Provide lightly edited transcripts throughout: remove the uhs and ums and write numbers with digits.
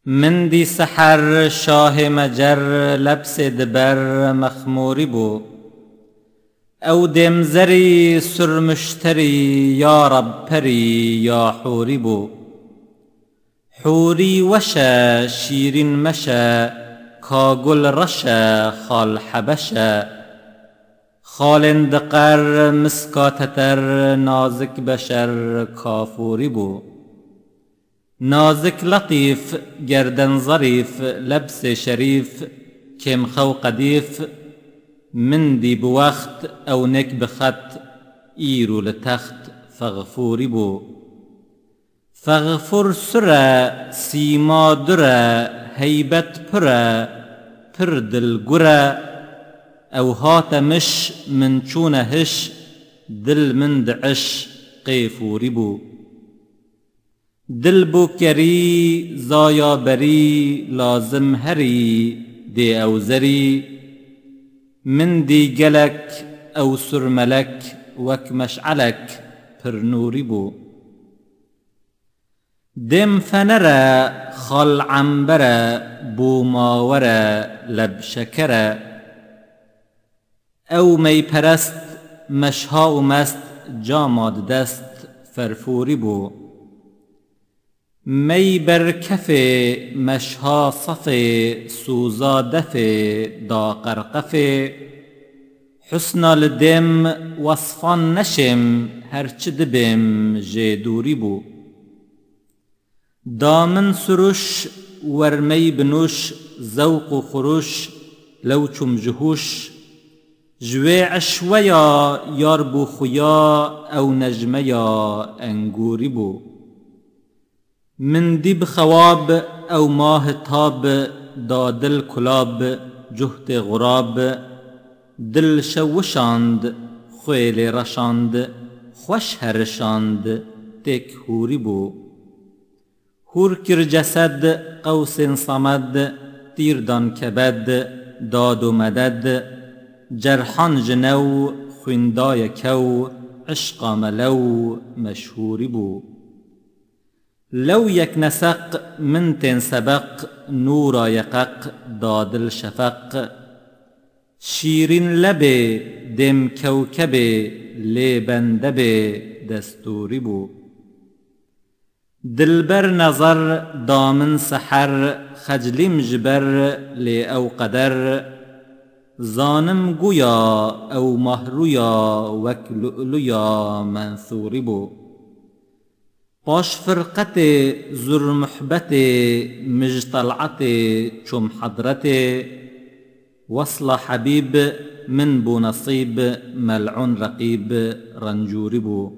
من دی سحر شاه مجر لبس دبر مخموری بو او دم زری سرمشتری یا رب پری یا حوری بو حوری وشا شیرین مشا کاگل رشا خال حبشا خالند قر مسکاتتر نازک بشر کافوری بو نازك لطيف گردن ظريف لبس شريف كم خو قديف من دي بوقت او نك بخط ايرو لتخت فغفوري بو فغفور سرى سيما درى هيبت پرى پر دل گرى او هات مش من چون هش دل من دعش قيفوري بو دل بو کری زایا بری لازم هری دی او زری من دی گلک او سرملک وک مشعلک پر نوری بو دم فنره خال عنبره بو ماوره لب شکره او می پرست مشها و مست جاماد دست فرفوری بو می بر کف مشها صف سوزا دف دا قرقف حسن الدم وصفان نشم هرچ دبم جدوری بو دامن سروش ورمی بنوش ذوق و خروش لو چم جهوش جوی عشویا یار بو خویا او نجمیا انگوری بو من دی بخواب او ماه تاب دا دل کلاب جهد غراب دل شوشاند خویل رشاند خوش هرشاند تک هوری بو هور کر جسد قوس صمد تیردان کبد داد و مدد جرحان جنو خویندای کو عشق ملو مشهوری بو لو یک نسق من تن سبق نورا یقق دادل شفق شیرین لب دم کوکب لیبندب دستوری بو دلبر نظر دامن سحر خجلیم جبر لی او قدر زانم گویا او مهرویا وک لؤلویا منثوری بو باش فرقت زر محبت مجطلعت چم حضرت وصل حبيب من بو نصيب ملعون رقيب رنجوري بو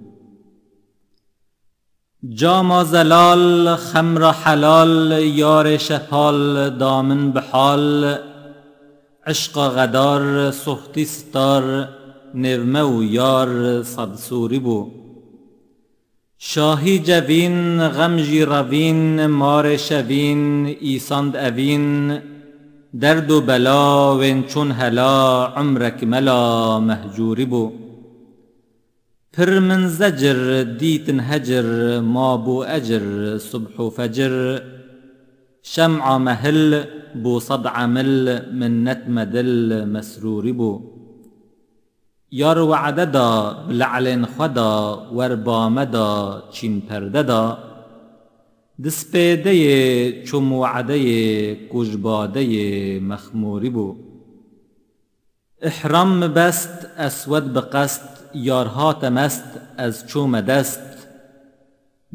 جام زلال خمر حلال یار شپال دامن بحال عشق غدار سختی ستار نغمه و یار صدسوری بو شاهی جوین غمجی روین مار شوین ایساند اوین درد و بلا وین چون هلا عمرک ملا مهجوری بو پر من زجر دیتن هجر ما بو اجر صبح و فجر شمع مهل بو صدع مل منت مدل مسروری بو یار وعده دا بلعلن خدا وربامه دا چین پرده دا دسپیده چم وعده کجباده مخموری بو احرام بست اسود بقست یارها تمست از چوم دست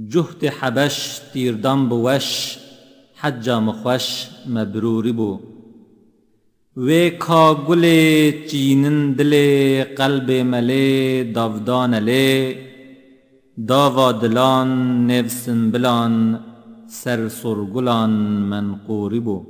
جهد حبش تیردان بوش حج مخوش مبروری بو و کاگل چینن دل قلب مله داودان له داوا دلان نفسن بلان سر سرگلان منقوری بو